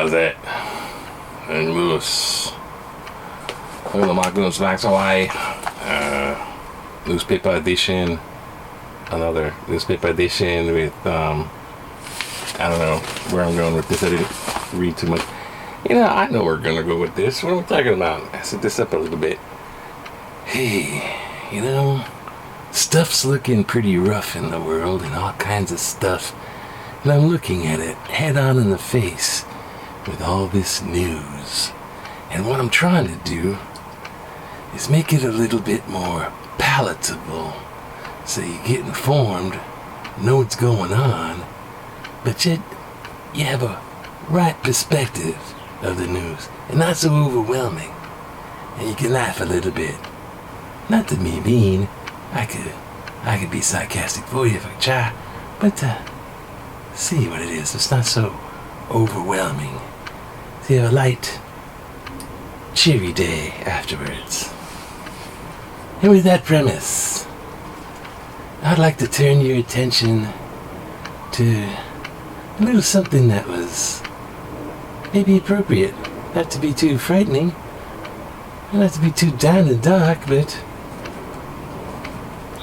Gazette and Moose. Look at the Malthus Max Hawaii. Newspaper edition. Another newspaper edition with, I don't know where I'm going with this. I didn't read too much. You know, I know we're going to go with this. What am I talking about? I set this up a little bit. Hey, you know, stuff's looking pretty rough in the world and all kinds of stuff. And I'm looking at it head on in the face with all this news. And what I'm trying to do is make it a little bit more palatable so you get informed, know what's going on, but yet you have a right perspective of the news and not so overwhelming. And you can laugh a little bit. Not to be mean, I could be sarcastic for you if I try, but see what it is. It's not so overwhelming. So you have a light, cheery day afterwards. And with that premise, I'd like to turn your attention to a little something that was maybe appropriate. Not to be too frightening, not to be too down and dark, but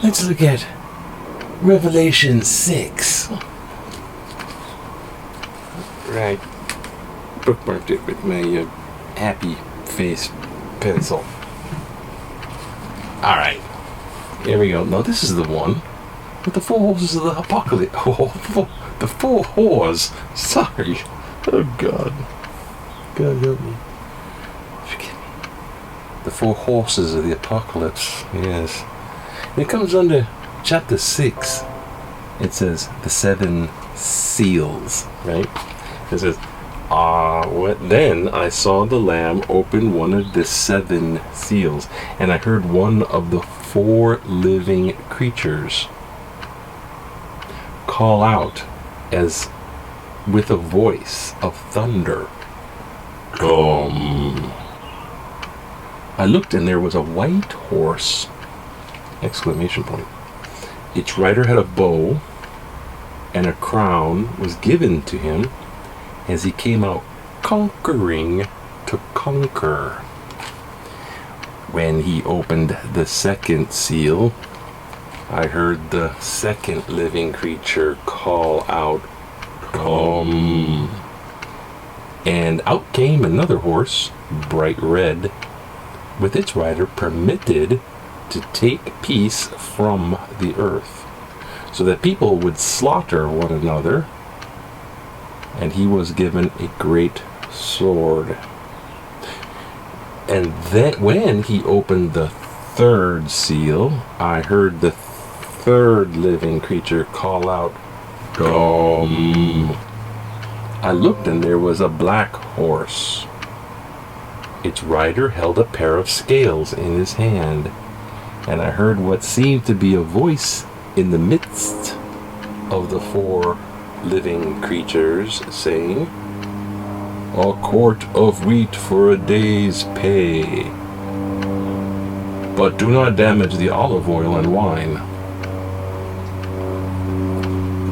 let's look at Revelation 6. Right. Bookmarked it with my happy face pencil. Alright. Here we go. Now this is the one with the four horses of the apocalypse. The four whores. Sorry. Oh God. God help me. Forgive me. The four horses of the apocalypse. Yes. And it comes under chapter 6. It says the 7 seals. Right? It says, then I saw the Lamb open one of the 7 seals, and I heard one of the 4 living creatures call out as with a voice of thunder, "Come!" I looked, and there was a white horse! Exclamation point. Its rider had a bow, and a crown was given to him as he came out conquering to conquer. When he opened the 2nd seal, I heard the 2nd living creature call out, "Come!" And out came another horse, bright red, with its rider permitted to take peace from the earth, so that people would slaughter one another, and he was given a great sword. And then when he opened the 3rd seal, I heard the 3rd living creature call out, "Come!" I looked, and there was a black horse. Its rider held a pair of scales in his hand, and I heard what seemed to be a voice in the midst of the 4 living creatures saying, "A quart of wheat for a day's pay. But do not damage the olive oil and wine."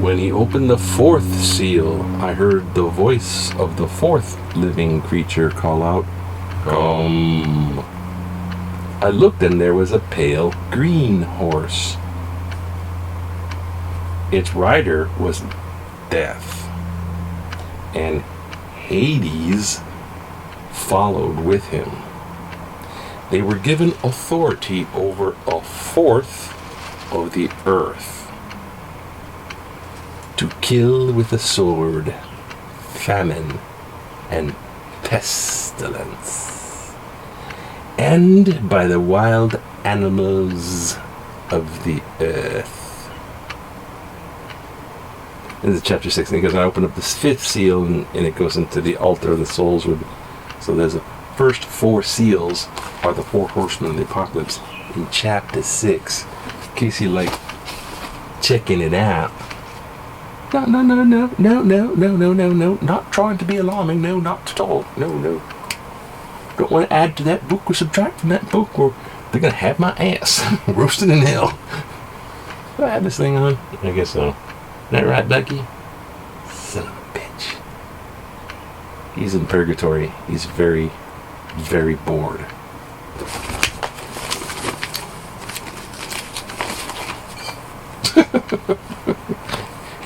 When he opened the 4th seal, I heard the voice of the 4th living creature call out, "Come!" I looked, and there was a pale green horse. Its rider was Death, and Hades followed with him. They were given authority over a 1/4 of the earth, to kill with the sword, famine, and pestilence, and by the wild animals of the earth. This is chapter 6, and it goes, I open up this 5th seal, and it goes into the altar of the souls. So there's the first 4 seals are the 4 horsemen of the apocalypse in chapter 6. In case you like checking it out. No, not trying to be alarming, no, not at all, no. Don't want to add to that book or subtract from that book, or they're going to have my ass roasted in hell. Do I have this thing on? I guess so. Isn't that right, Becky? Son of a bitch. He's in purgatory. He's very, very bored.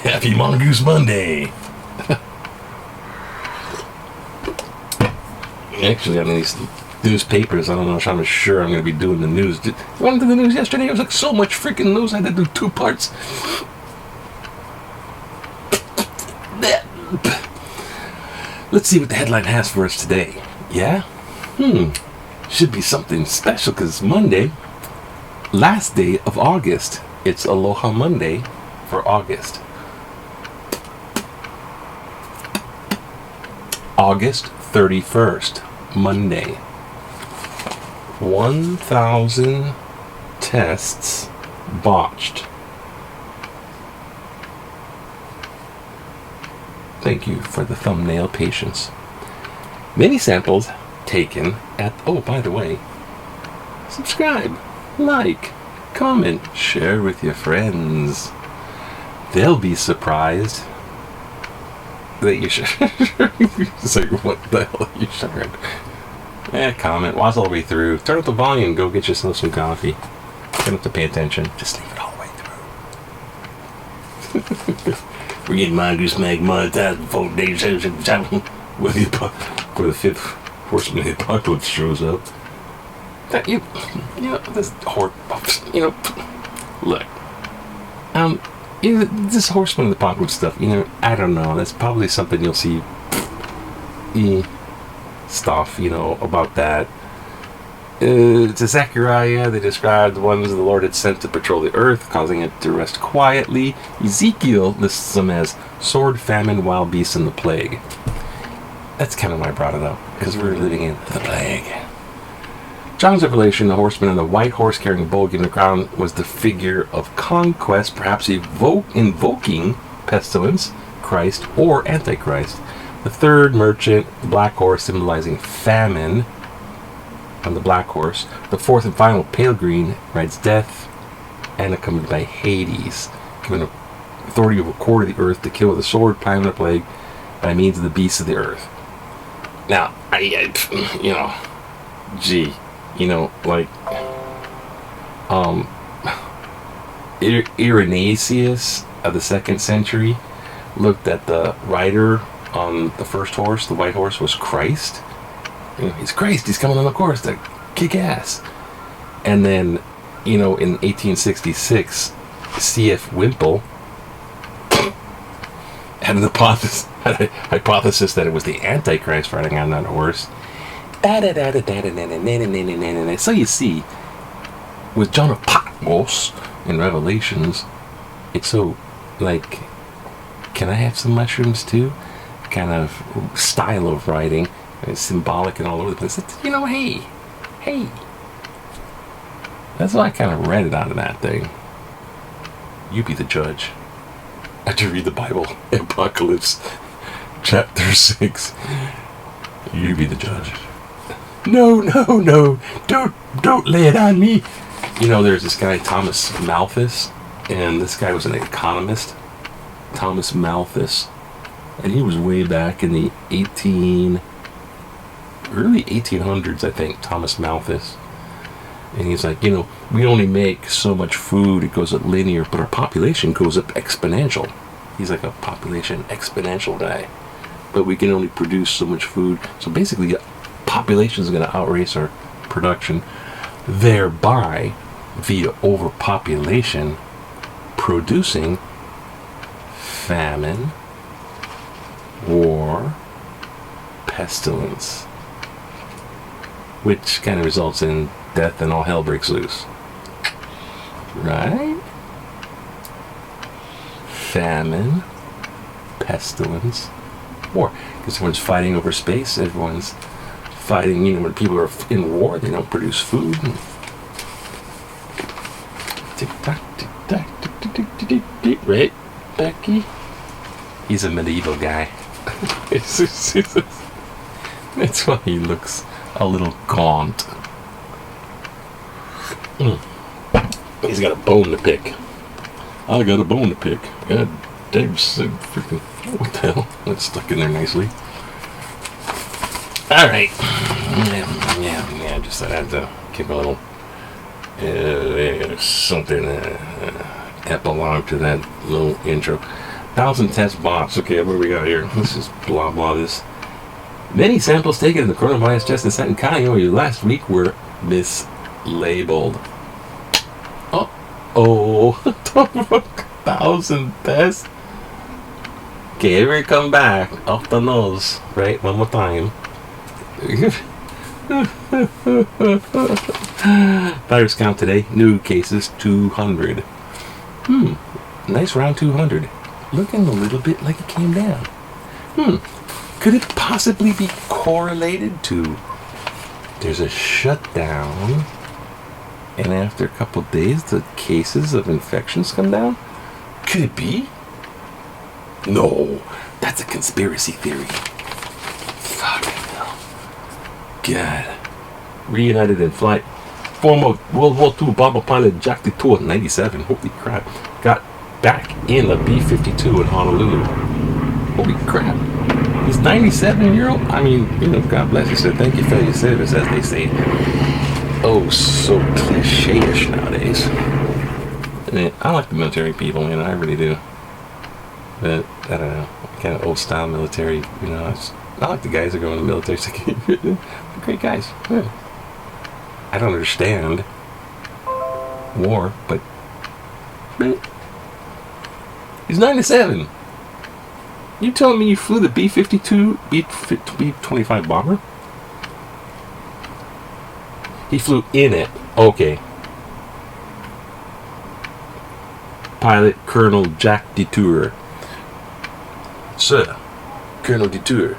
Happy Mongoose Monday. Actually, on these newspapers, I don't know if I'm sure I'm going to be doing the news. I went to the news yesterday. It was like so much freaking news. I had to do 2 parts. Let's see what the headline has for us today. Yeah? Should be something special because Monday, last day of August. It's Aloha Monday for August. August 31st, Monday. 1,000 tests botched. Thank you for the thumbnail patience. Many samples taken at... Oh, by the way, subscribe, like, comment, share with your friends. They'll be surprised that you should. It's like, what the hell are you sharing? Comment, watch all the way through. Turn up the volume, go get yourself some coffee. You don't have to pay attention. Just leave it all the way through. We're getting Mongoose Mag monetized before Dave says where the 5th Horseman of the Apocalypse shows up. That you know, this look. This Horseman of the Apocalypse stuff, I don't know. That's probably something you'll see stuff, about that. To Zechariah, they described the ones the Lord had sent to patrol the earth, causing it to rest quietly. Ezekiel lists them as sword, famine, wild beasts, and the plague. That's kind of why I brought it up, because we're living in the plague. John's revelation, the horseman on the white horse carrying a bow given the crown, was the figure of conquest, perhaps invoking pestilence, Christ, or Antichrist. The third merchant, the black horse, symbolizing famine on the black horse. The fourth and final, pale green, rides death, and accompanied by Hades, given authority of a quarter of the earth to kill with a sword, famine, or plague by means of the beasts of the earth. Now, Irenaeus of the 2nd century looked at the rider on the first horse, the white horse, was Christ. He's Christ, he's coming on the course to kick ass. And then, in 1866, C.F. Whipple had a hypothesis that it was the Antichrist riding on that horse. So you see, with John of Patmos in Revelations, it's so, like, can I have some mushrooms too? Kind of style of writing. It's symbolic and all over the place. Hey. That's why I kind of read it out of that thing. You be the judge. I had to read the Bible, Apocalypse, chapter 6. You be the judge. No, don't lay it on me. There's this guy, Thomas Malthus, and this guy was an economist, Thomas Malthus, and he was way back in the early 1800s, I think, Thomas Malthus. And he's like, we only make so much food, it goes up linear, but our population goes up exponential. He's like a population exponential guy. But we can only produce so much food. So basically, population is going to outrace our production, thereby, via overpopulation, producing famine, war, pestilence, which kind of results in death and all hell breaks loose. Right? Famine, pestilence, war. Because everyone's fighting over space, everyone's fighting, when people are in war, they don't produce food. Tick-tock, tick-tock, tick-tick-tick-tick-tick. Right, Becky? He's a medieval guy. That's why he looks a little gaunt. He's got a bone to pick. I got a bone to pick. God, Dave's freaking... What the hell? That's stuck in there nicely. All right. Yeah. Just I had to give a little something epilogue to that little intro. 1,000 test bots. Okay, what do we got here? Let's just blah blah this. Many samples taken in the coronavirus test in Sutton County over last week were mislabeled. Oh, 1,000 tests. Okay, here we come back off the nose, right? One more time. Virus count today, new cases 200. Nice round 200. Looking a little bit like it came down. Could it possibly be correlated to there's a shutdown and after a couple of days the cases of infections come down? Could it be? No, that's a conspiracy theory. Fucking hell. God. Reunited in flight. Former World War II bomber pilot Jack Detour, 97. Holy crap. Got back in a B-52 in Honolulu. Holy crap. He's 97-year-old? I mean, God bless you, sir. Thank you for your service, as they say. Oh, so cliche-ish nowadays. I like the military people, I really do. But, I don't know, kind of old-style military, I like the guys that go in the military. They're great guys. Yeah. I don't understand war, but he's 97. You telling me you flew the B-52, B-25 bomber? He flew in it. Okay. Pilot Colonel Jack Detour. Sir, Colonel Detour.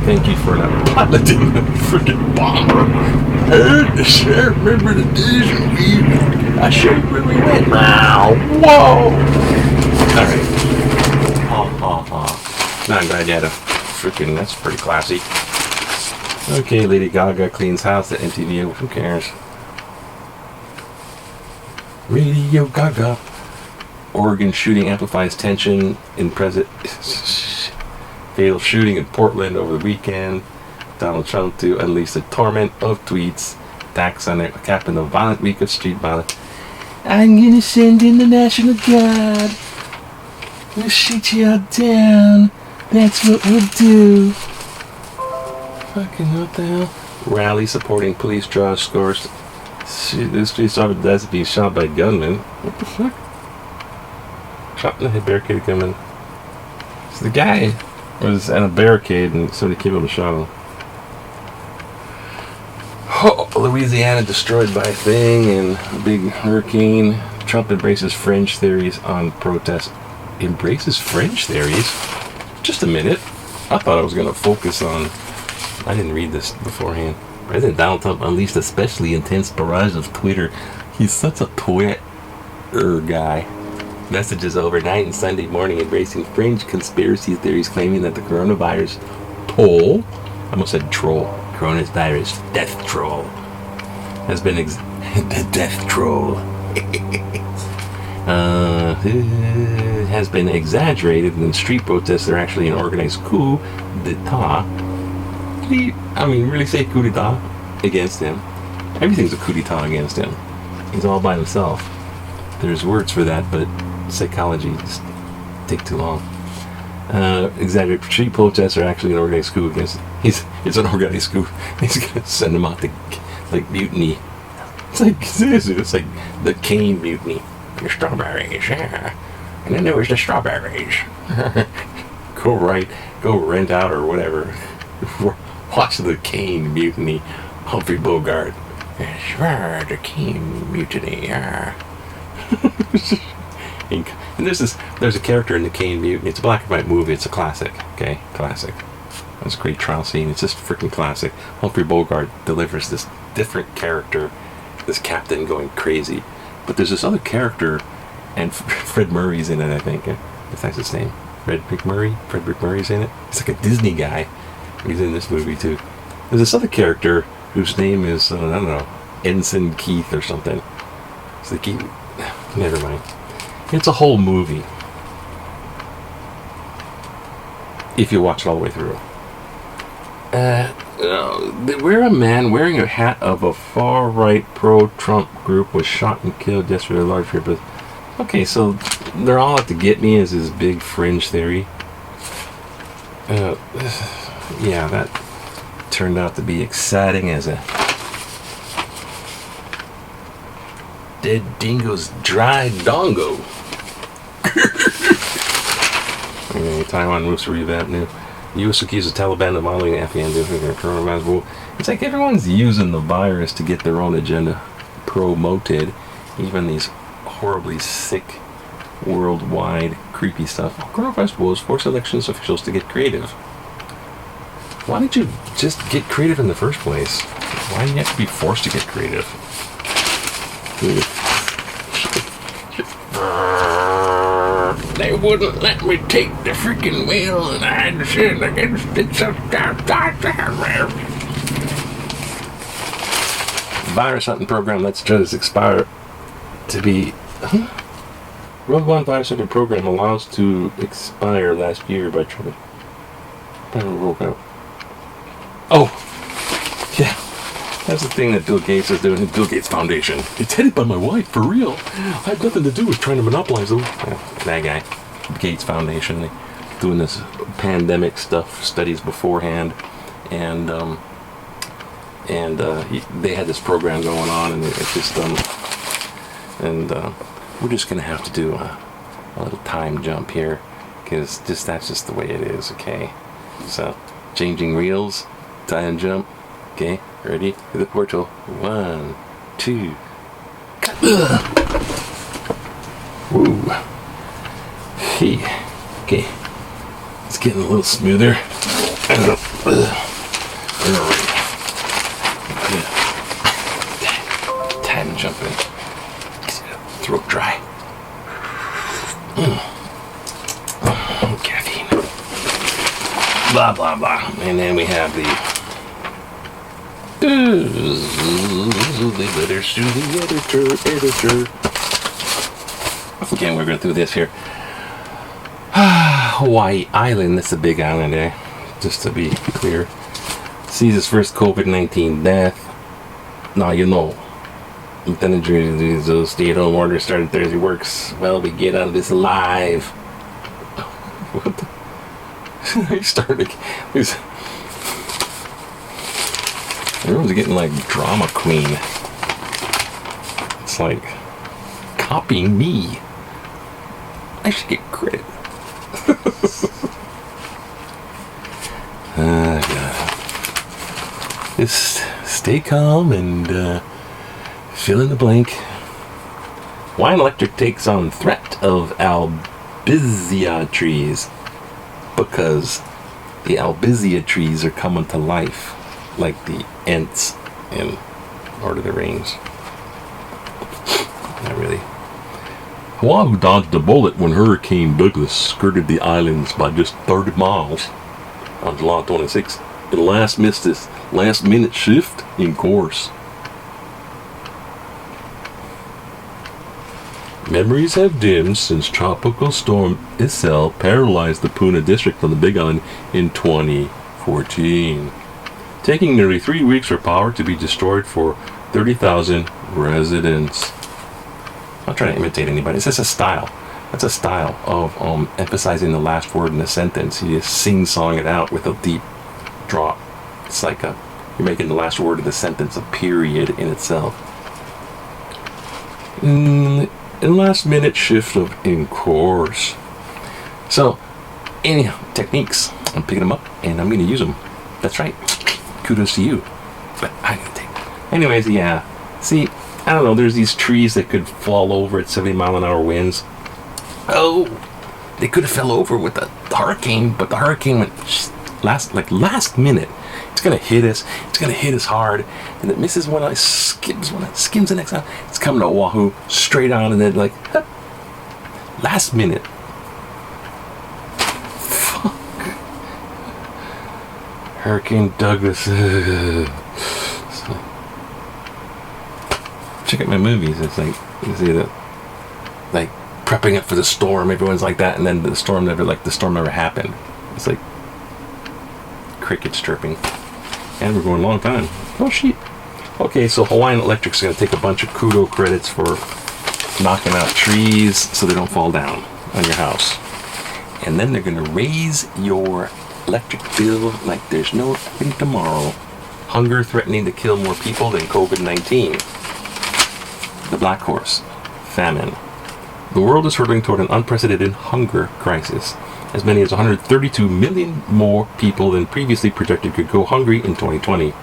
Thank you for not piloting the freaking bomber. I remember the days I showed you where we went. Wow. Whoa. Alright. I'm glad you had a freaking, that's pretty classy. Okay, Lady Gaga cleans house at MTV. Who cares? Radio Gaga. Oregon shooting amplifies tension in fatal shooting in Portland over the weekend. Donald Trump to unleash a torrent of tweets. Attacks on a cap in the violent week of street violence. I'm gonna send in the National Guard. We'll shoot you all down. That's what we'll do. Fucking what the hell? Rally supporting police draws scores. This police officer does being shot by gunmen. What the fuck? Shot in the head, barricaded gunman. So the guy was at a barricade and somebody came up and shot him. Oh, Louisiana destroyed by a thing and a big hurricane. Trump embraces fringe theories on protest. Embraces fringe theories? Just a minute. I thought I was going to focus on... I didn't read this beforehand. President Donald Trump unleashed a especially intense barrage of Twitter. He's such a Twitter guy. Messages overnight and Sunday morning embracing fringe conspiracy theories claiming that the coronavirus toll, I almost said troll, coronavirus death troll, has been the death troll has been exaggerated and street protests are actually an organized coup d'etat. I mean, really say coup d'etat against him? Everything's a coup d'etat against him. He's all by himself. There's words for that, but psychology just take too long. Exaggerated street protests are actually an organized coup against. It's an organized coup. He's gonna send them out to like mutiny. It's like seriously, it's like the cane mutiny. Your strawberries, yeah. And then there was the strawberries. Go rent out or whatever. Watch the cane mutiny. Humphrey Bogart. Sure, the cane mutiny. Yeah. And there's a character in the Cane Mutiny. It's a black and white movie. It's a classic. Okay, classic. It's a great trial scene. It's just freaking classic. Humphrey Bogart delivers this different character, this captain going crazy. But there's this other character, and Fred Murray's in it. I think if that's his name, Frederick Murray's in it. He's like a Disney guy. He's in this movie too. There's this other character whose name is I don't know, Ensign Keith or something. It's like never mind. It's a whole movie. if you watch it all the way through. Where a man wearing a hat of a far-right pro-Trump group was shot and killed yesterday. A large group. Okay, so they're all out to get me as his big fringe theory. Yeah, that turned out to be exciting as a dead dingo's dry dongo. Taiwan moves to revamp new. U.S. accuses Taliban of modeling Afghan coronavirus. It's like everyone's using the virus to get their own agenda promoted. Even these horribly sick, worldwide, creepy stuff. Coronavirus woes force elections officials to get creative. Why did you just get creative in the first place? Why do you have to be forced to get creative? They wouldn't let me take the freaking wheel, and I had to sit against it. Virus hunting program lets judges expire to be. Worldwide virus hunting program allows to expire last year by Trump. Oh, yeah. That's the thing that Bill Gates is doing. Bill Gates Foundation. It's headed by my wife, for real. I have nothing to do with trying to monopolize them. That guy, Gates Foundation, doing this pandemic stuff, studies beforehand, and they had this program going on, and it's just we're just gonna have to do a little time jump here, because that's just the way it is. Okay, so changing reels, time jump. Okay, ready? To the portal. 1, 2. Woo. Hey. Okay. It's getting a little smoother. Time jumping. Throat dry. Caffeine. Blah, blah, blah. And then we have the letters to the editor. Again, we're going through this here. Hawaii Island, that's a big island, eh? Just to be clear. Sees his first COVID-19 death. Now, you know, Lieutenant General stay-at-home order started Thursday works. Well, we get out of this alive. What the? He started. Everyone's getting like drama queen. It's like copying me. I should get credit. God. Just stay calm and fill in the blank. Wine Electric takes on threat of albizia trees because the albizia trees are coming to life. Like the Ents in Lord of the Rings. Not really. Oahu dodged a bullet when Hurricane Douglas skirted the islands by just 30 miles on July 26th. It missed this last-minute shift in course. Memories have dimmed since Tropical Storm Isel paralyzed the Puna district on the Big Island in 2014. Taking nearly 3 weeks for power to be destroyed for 30,000 residents. I'm not trying to imitate anybody. It's just a style. That's a style of emphasizing the last word in a sentence. You just sing-song it out with a deep drop. It's like you're making the last word of the sentence a period in itself. In last-minute shift in course. So, anyhow, techniques. I'm picking them up and I'm going to use them. That's right. Kudos to you. But I'm going to take them. Anyways, yeah. See, I don't know. There's these trees that could fall over at 70-mile-an-hour winds. Oh, they could have fell over with the hurricane, but the hurricane went last minute. It's gonna hit us. It's gonna hit us hard, and it misses one eye, skims the next eye. It's coming to Oahu straight on, and then like last minute. Fuck. Hurricane Douglas. Check out my movies. It's like you see that, like prepping up for the storm. Everyone's like that, and then the storm never happened. It's like crickets chirping. And we're going a long time. Oh, shit. Okay, so Hawaiian Electric's going to take a bunch of kudo credits for knocking out trees so they don't fall down on your house. And then they're going to raise your electric bill like there's no fucking tomorrow. Hunger threatening to kill more people than COVID-19. The Black Horse. Famine. The world is hurtling toward an unprecedented hunger crisis. As many as 132 million more people than previously projected could go hungry in 2020.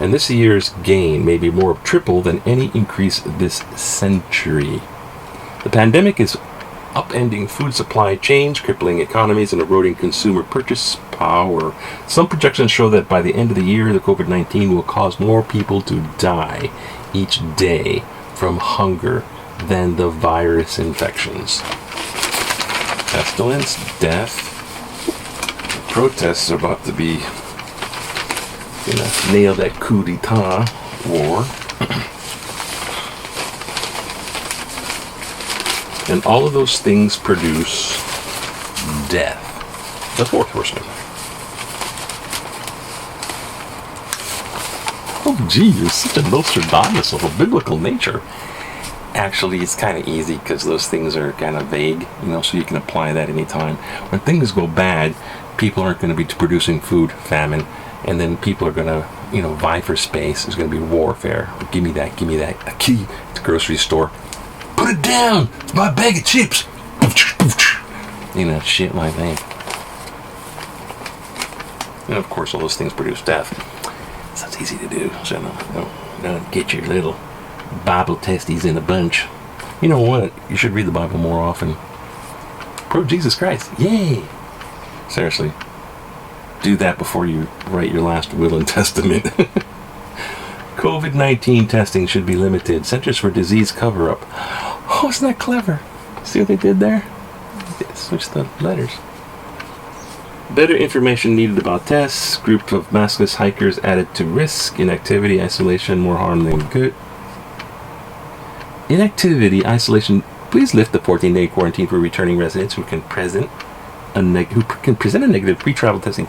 And this year's gain may be more triple than any increase this century. The pandemic is upending food supply chains, crippling economies, and eroding consumer purchase power. Some projections show that by the end of the year, the COVID-19 will cause more people to die each day from hunger than the virus infections. Pestilence, death, protests are about to be nail that coup d'etat war. And all of those things produce death. The fourth horseman. Oh gee, you're such a Nostradamus of a biblical nature. Actually, it's kind of easy because those things are kind of vague, so you can apply that anytime. When things go bad, people aren't going to be producing food, famine, and then people are going to, vie for space. There's going to be warfare. Give me that. A key to the grocery store. Put it down. It's my bag of chips. Shit like that. And of course, all those things produce death. So it's easy to do. So don't get your little Bible testies in a bunch. You know what? You should read the Bible more often. Pro Jesus Christ. Yay! Seriously. Do that before you write your last will and testament. COVID-19 testing should be limited. Centers for Disease Cover-Up. Oh, isn't that clever? See what they did there? They switched the letters. Better information needed about tests. Group of maskless hikers added to risk. Inactivity, isolation, more harm than good. Inactivity, isolation. Please lift the 14-day quarantine for returning residents who can present a negative pre-travel testing,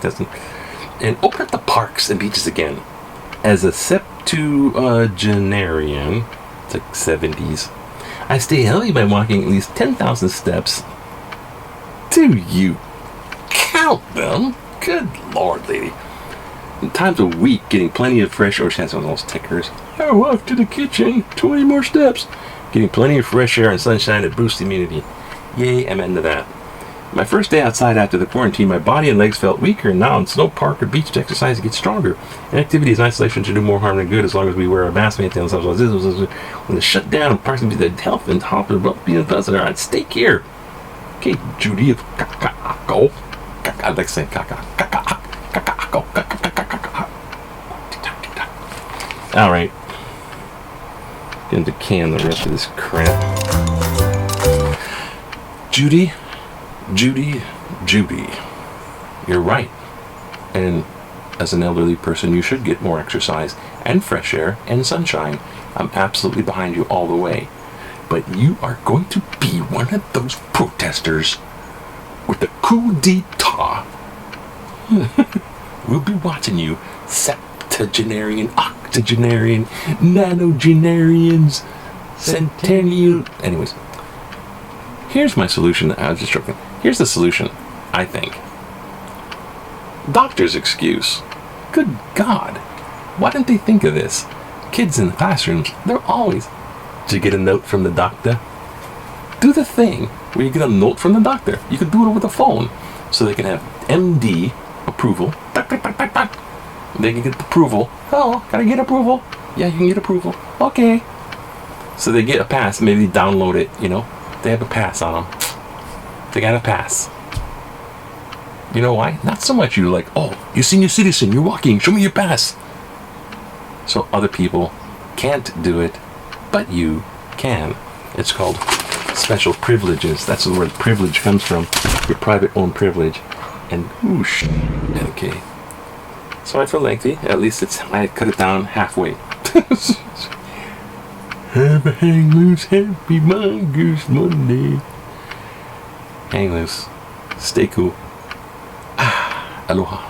and open up the parks and beaches again. As a septuagenarian, it's like 70s, I stay healthy by walking at least 10,000 steps. Do you count them? Good Lord, lady. In times a week, getting plenty of fresh air. Chance on those tickers. I walk to the kitchen, 20 more steps. Getting plenty of fresh air and sunshine to boost immunity. Yay, I'm into that. My first day outside after the quarantine, my body and legs felt weaker, and now in snow park or beach to exercise to get stronger. Inactivities and isolation should do more harm than good as long as we wear our masks, maintain ourselves. When the shutdown, parks and the health and well-being of us are at stake here. Okay, Judy of Kaka'ako. I'd like to say Kaka'ako. All right. Going to can the rest of this crap. Judy, you're right. And as an elderly person, you should get more exercise and fresh air and sunshine. I'm absolutely behind you all the way. But you are going to be one of those protesters with the coup d'etat. We'll be watching you, septuagenarian, octogenarian, nanogenarians, centennial. Anyways, here's my solution. I was just joking. Here's the solution, I think. Doctor's excuse. Good God. Why didn't they think of this? Kids in the classrooms, they're always, did you get a note from the doctor? Do the thing where you get a note from the doctor. You can do it over the phone. So they can have MD approval. They can get approval. Oh, can I get approval? Yeah, you can get approval. Okay. So they get a pass. Maybe they download it, They have a pass on them. They got a pass. You know why? Not so much you like, oh, you're a senior citizen, you're walking, show me your pass. So other people can't do it, but you can. It's called special privileges. That's where privilege comes from. Your private own privilege. And whoosh. Okay. Sorry for lengthy. At least I cut it down halfway. Have a hang loose, happy Mongoose Monday. Hang loose. Stay cool. Aloha.